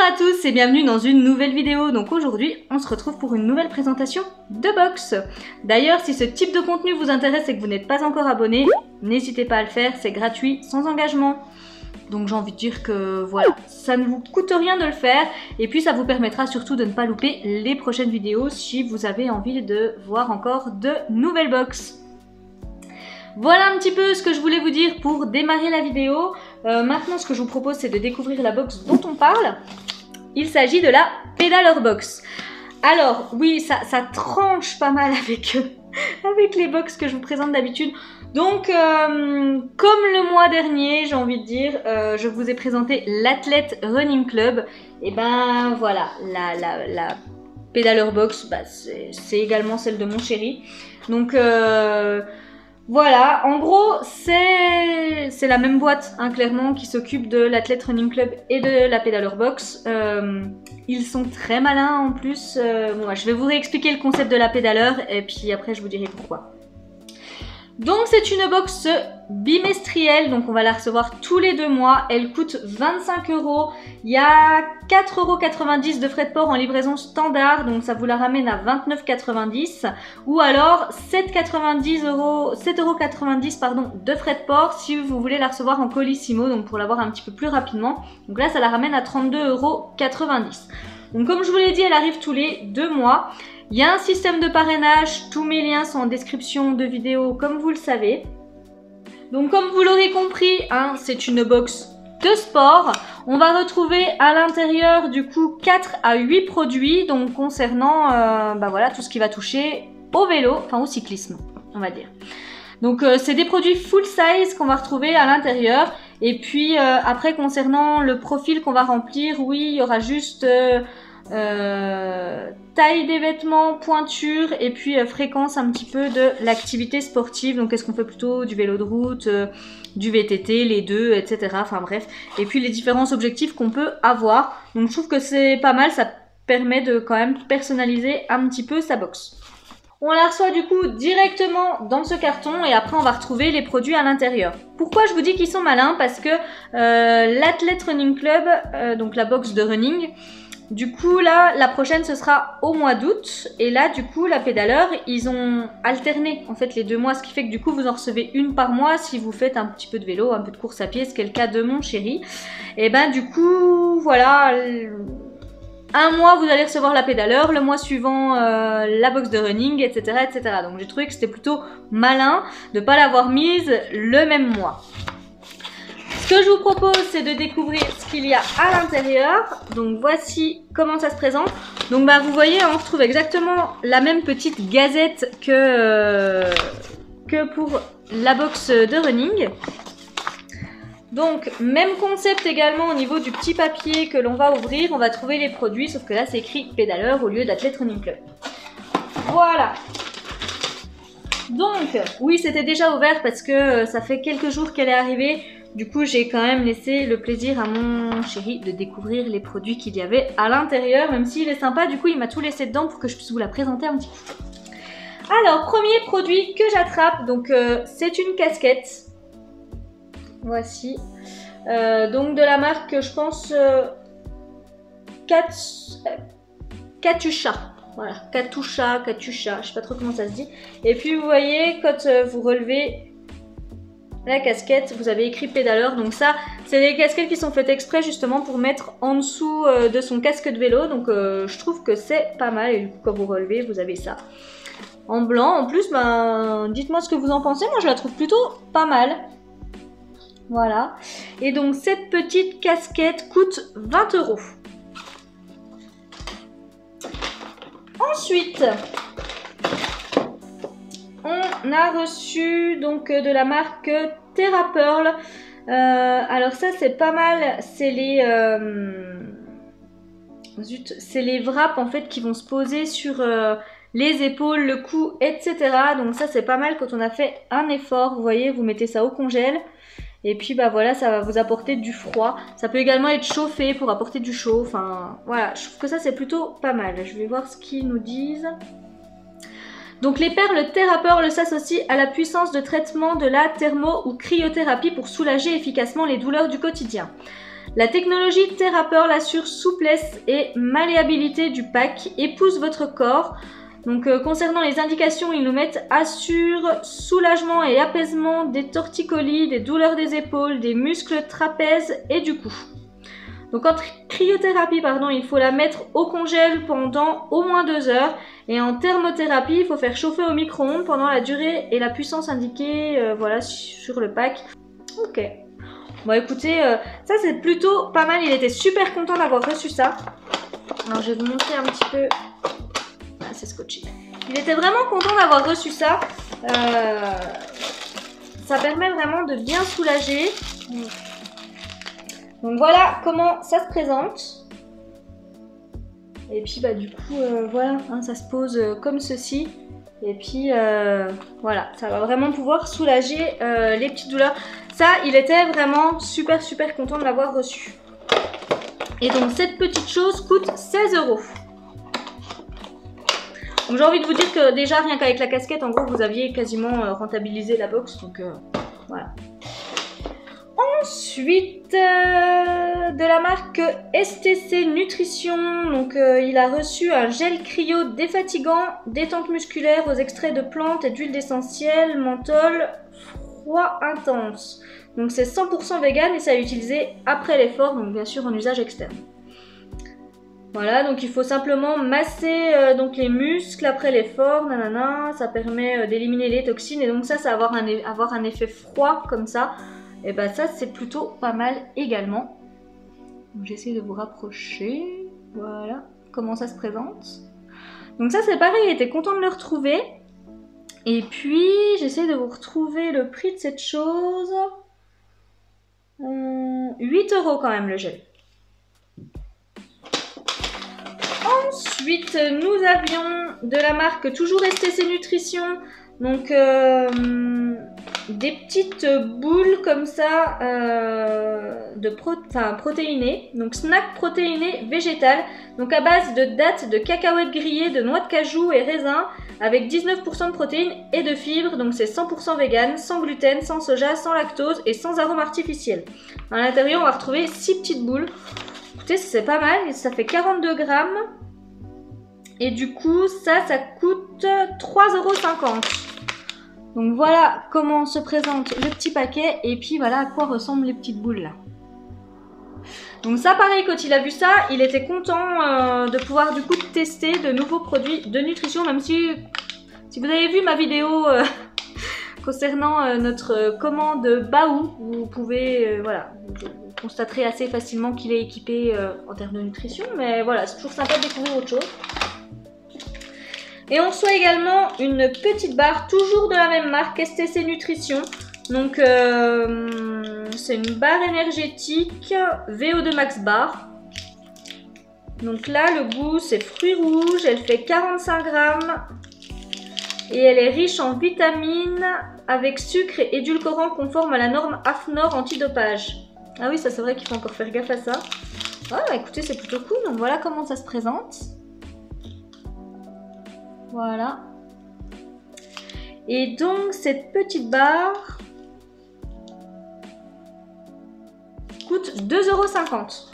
à tous et bienvenue dans une nouvelle vidéo. Donc aujourd'hui, on se retrouve pour une nouvelle présentation de box. D'ailleurs, si ce type de contenu vous intéresse et que vous n'êtes pas encore abonné, n'hésitez pas à le faire, c'est gratuit, sans engagement. Donc j'ai envie de dire que voilà, ça ne vous coûte rien de le faire. Et puis ça vous permettra surtout de ne pas louper les prochaines vidéos si vous avez envie de voir encore de nouvelles box. Voilà un petit peu ce que je voulais vous dire pour démarrer la vidéo. Maintenant, ce que je vous propose, c'est de découvrir la box dont on parle. Il s'agit de la Pedaler Box. Alors, oui, ça tranche pas mal avec les box que je vous présente d'habitude. Donc, comme le mois dernier, j'ai envie de dire, je vous ai présenté l'Athlète Running Club. Et ben voilà, la Pedaler Box, bah, c'est également celle de mon chéri. Donc, voilà, en gros, c'est la même boîte, hein, clairement, qui s'occupe de l'Athlète Running Club et de la Pedaler Box. Ils sont très malins en plus. Bon, je vais vous réexpliquer le concept de la Pedaler et puis après je vous dirai pourquoi. Donc c'est une box bimestrielle, donc on va la recevoir tous les 2 mois. Elle coûte 25 €. Il y a 4,90 € de frais de port en livraison standard, donc ça vous la ramène à 29,90 € ou alors 7,90 € pardon, de frais de port si vous voulez la recevoir en colissimo, donc pour l'avoir un petit peu plus rapidement. Donc là ça la ramène à 32,90 €. Donc comme je vous l'ai dit, elle arrive tous les 2 mois. Il y a un système de parrainage, tous mes liens sont en description de vidéo comme vous le savez. Donc comme vous l'aurez compris, hein, c'est une box de sport. On va retrouver à l'intérieur du coup 4 à 8 produits, donc concernant bah voilà, tout ce qui va toucher au vélo, enfin au cyclisme on va dire. Donc c'est des produits full size qu'on va retrouver à l'intérieur. Et puis après concernant le profil qu'on va remplir, oui il y aura juste... taille des vêtements, pointure et puis fréquence un petit peu de l'activité sportive. Donc est-ce qu'on fait plutôt du vélo de route, du VTT, les deux, etc. Enfin bref. Et puis les différents objectifs qu'on peut avoir. Donc je trouve que c'est pas mal, ça permet de quand même personnaliser un petit peu sa box. On la reçoit du coup directement dans ce carton et après on va retrouver les produits à l'intérieur. Pourquoi je vous dis qu'ils sont malins? Parce que l'Athlète Running Club, donc la box de running, du coup là la prochaine ce sera au mois d'août et là du coup la Pedaler ils ont alterné en fait les 2 mois, ce qui fait que du coup vous en recevez une par mois si vous faites un petit peu de vélo, un peu de course à pied, ce qui est le cas de mon chéri. Et ben du coup voilà, un mois vous allez recevoir la Pedaler, le mois suivant la box de running, etc. etc. Donc j'ai trouvé que c'était plutôt malin de ne pas l'avoir mise le même mois. Ce que je vous propose, c'est de découvrir ce qu'il y a à l'intérieur. Donc voici comment ça se présente. Donc bah, vous voyez, on retrouve exactement la même petite gazette que pour la box de running. Donc même concept également au niveau du petit papier que l'on va ouvrir. On va trouver les produits, sauf que là c'est écrit Pedaler au lieu d'Athlète Running Club. Voilà. Donc oui, c'était déjà ouvert parce que ça fait quelques jours qu'elle est arrivée. Du coup, j'ai quand même laissé le plaisir à mon chéri de découvrir les produits qu'il y avait à l'intérieur. Même s'il est sympa, du coup, il m'a tout laissé dedans pour que je puisse vous la présenter un petit peu. Alors, premier produit que j'attrape, donc c'est une casquette. Voici. Donc de la marque, je pense, Katusha. Voilà, Katusha, je sais pas trop comment ça se dit. Et puis, vous voyez, quand vous relevez... la casquette, vous avez écrit Pedaler, donc ça, c'est des casquettes qui sont faites exprès justement pour mettre en dessous de son casque de vélo, donc je trouve que c'est pas mal, et du coup quand vous relevez, vous avez ça en blanc. En plus, ben, dites-moi ce que vous en pensez, moi je la trouve plutôt pas mal. Voilà, et donc cette petite casquette coûte 20 €. Ensuite... on a reçu donc de la marque TerraPearl. Alors ça c'est pas mal, c'est les c'est les wraps en fait qui vont se poser sur les épaules, le cou, etc. Donc ça c'est pas mal quand on a fait un effort. Vous voyez, vous mettez ça au congèle et puis bah voilà, ça va vous apporter du froid. Ça peut également être chauffé pour apporter du chaud. Enfin voilà, je trouve que ça c'est plutôt pas mal. Je vais voir ce qu'ils nous disent. Donc les perles TerraPearl s'associent à la puissance de traitement de la thermo ou cryothérapie pour soulager efficacement les douleurs du quotidien. La technologie Therapeur l'assure souplesse et malléabilité du pack, épouse votre corps. Donc concernant les indications, ils nous mettent assure soulagement et apaisement des torticolis, des douleurs des épaules, des muscles trapèzes et du cou. Donc en cryothérapie, il faut la mettre au congèle pendant au moins 2 heures. Et en thermothérapie, il faut faire chauffer au micro-ondes pendant la durée et la puissance indiquée voilà, sur le pack. Ok. Bon écoutez, ça c'est plutôt pas mal. Il était super content d'avoir reçu ça. Alors je vais vous montrer un petit peu. Ah, c'est scotché. Il était vraiment content d'avoir reçu ça. Ça permet vraiment de bien soulager. Donc voilà comment ça se présente. Et puis bah du coup voilà, hein, ça se pose comme ceci. Et puis voilà, ça va vraiment pouvoir soulager les petites douleurs. Ça, il était vraiment super content de l'avoir reçu. Et donc cette petite chose coûte 16 €. Donc j'ai envie de vous dire que déjà rien qu'avec la casquette, en gros vous aviez quasiment rentabilisé la box. Donc voilà. Ensuite, de la marque STC Nutrition, donc il a reçu un gel cryo défatigant, détente musculaire aux extraits de plantes et d'huile d'essentiel, menthol, froid intense. Donc c'est 100% vegan et ça a utilisé après l'effort, donc bien sûr en usage externe. Voilà, donc il faut simplement masser donc les muscles après l'effort, nanana, ça permet d'éliminer les toxines et donc ça va avoir un effet froid comme ça. Et bah ça c'est plutôt pas mal également. J'essaie de vous rapprocher. Voilà comment ça se présente. Donc ça c'est pareil, il était content de le retrouver. Et puis j'essaie de vous retrouver le prix de cette chose. 8 € quand même le gel. Ensuite nous avions de la marque toujours STC Nutrition. Donc des petites boules comme ça protéinées, donc snack protéiné végétal, donc à base de dattes de cacahuètes grillées, de noix de cajou et raisin, avec 19% de protéines et de fibres, donc c'est 100% vegan, sans gluten, sans soja, sans lactose et sans arôme artificiel. À l'intérieur on va retrouver 6 petites boules. Écoutez, c'est pas mal, ça fait 42 grammes et du coup ça coûte 3,50 €. Donc voilà comment se présente le petit paquet et puis voilà à quoi ressemblent les petites boules là. Donc ça pareil, quand il a vu ça, il était content de pouvoir du coup tester de nouveaux produits de nutrition, même si vous avez vu ma vidéo concernant notre commande Baou, vous pouvez, voilà, vous constaterez assez facilement qu'il est équipé en termes de nutrition, mais voilà, c'est toujours sympa de découvrir autre chose. Et on reçoit également une petite barre, toujours de la même marque, STC Nutrition. Donc c'est une barre énergétique VO2 Max Bar. Donc là le goût c'est fruits rouges, elle fait 45 grammes. Et elle est riche en vitamines avec sucre et édulcorants conformes à la norme AFNOR antidopage. Ah oui, ça c'est vrai qu'il faut encore faire gaffe à ça. Ah bah écoutez, c'est plutôt cool, donc voilà comment ça se présente. Voilà. Et donc cette petite barre coûte 2,50 €.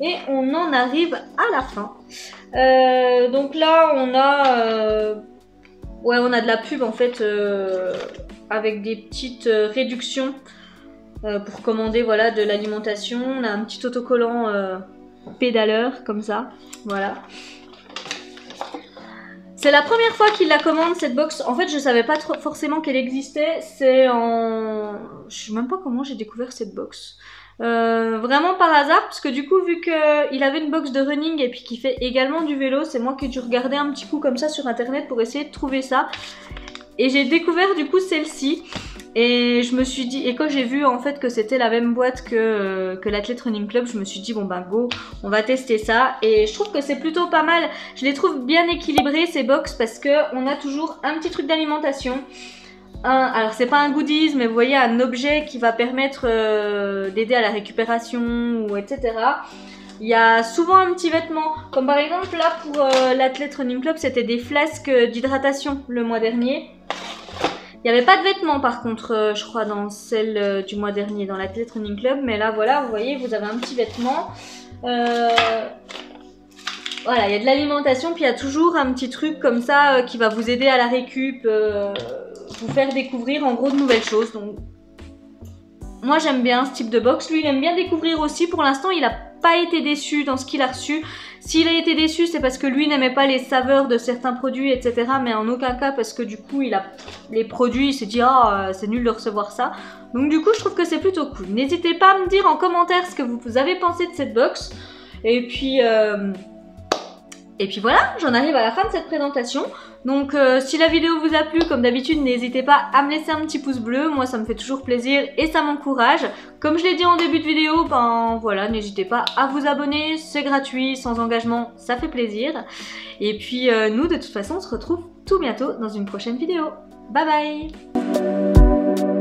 Et on en arrive à la fin. Donc là on a on a de la pub en fait avec des petites réductions pour commander voilà de l'alimentation. On a un petit autocollant pédaleur comme ça, voilà. C'est la première fois qu'il la commande cette box. En fait je savais pas trop forcément qu'elle existait. Je sais même pas comment j'ai découvert cette box. Vraiment par hasard, parce que du coup vu qu'il avait une box de running et puis qu'il fait également du vélo, c'est moi qui ai dû regarder un petit coup comme ça sur internet pour essayer de trouver ça. Et j'ai découvert du coup celle-ci. Et je me suis dit, et quand j'ai vu en fait que c'était la même boîte que l'Athlète Running Club, je me suis dit bon ben go, on va tester ça. Et je trouve que c'est plutôt pas mal. Je les trouve bien équilibrées ces box parce que on a toujours un petit truc d'alimentation. Alors c'est pas un goodies, mais vous voyez un objet qui va permettre d'aider à la récupération ou etc. Il y a souvent un petit vêtement, comme par exemple là pour l'Athlète Running Club, c'était des flasques d'hydratation le mois dernier. Il n'y avait pas de vêtements par contre, je crois, dans celle du mois dernier, dans la Tête Running Club. Mais là, voilà, vous voyez, vous avez un petit vêtement. Voilà, il y a de l'alimentation, puis il y a toujours un petit truc comme ça qui va vous aider à la récup, vous faire découvrir en gros de nouvelles choses. Donc, moi j'aime bien ce type de box. Lui, il aime bien découvrir aussi. Pour l'instant, il n'a pas été déçu dans ce qu'il a reçu. S'il a été déçu, c'est parce que lui n'aimait pas les saveurs de certains produits, etc. Mais en aucun cas parce que du coup, il a les produits, il s'est dit « Ah, c'est nul de recevoir ça ». Donc du coup, je trouve que c'est plutôt cool. N'hésitez pas à me dire en commentaire ce que vous avez pensé de cette box. Et puis voilà, j'en arrive à la fin de cette présentation. Donc si la vidéo vous a plu, comme d'habitude, n'hésitez pas à me laisser un petit pouce bleu. Moi, ça me fait toujours plaisir et ça m'encourage. Comme je l'ai dit en début de vidéo, ben voilà, n'hésitez pas à vous abonner. C'est gratuit, sans engagement, ça fait plaisir. Et puis nous, de toute façon, on se retrouve tout bientôt dans une prochaine vidéo. Bye bye!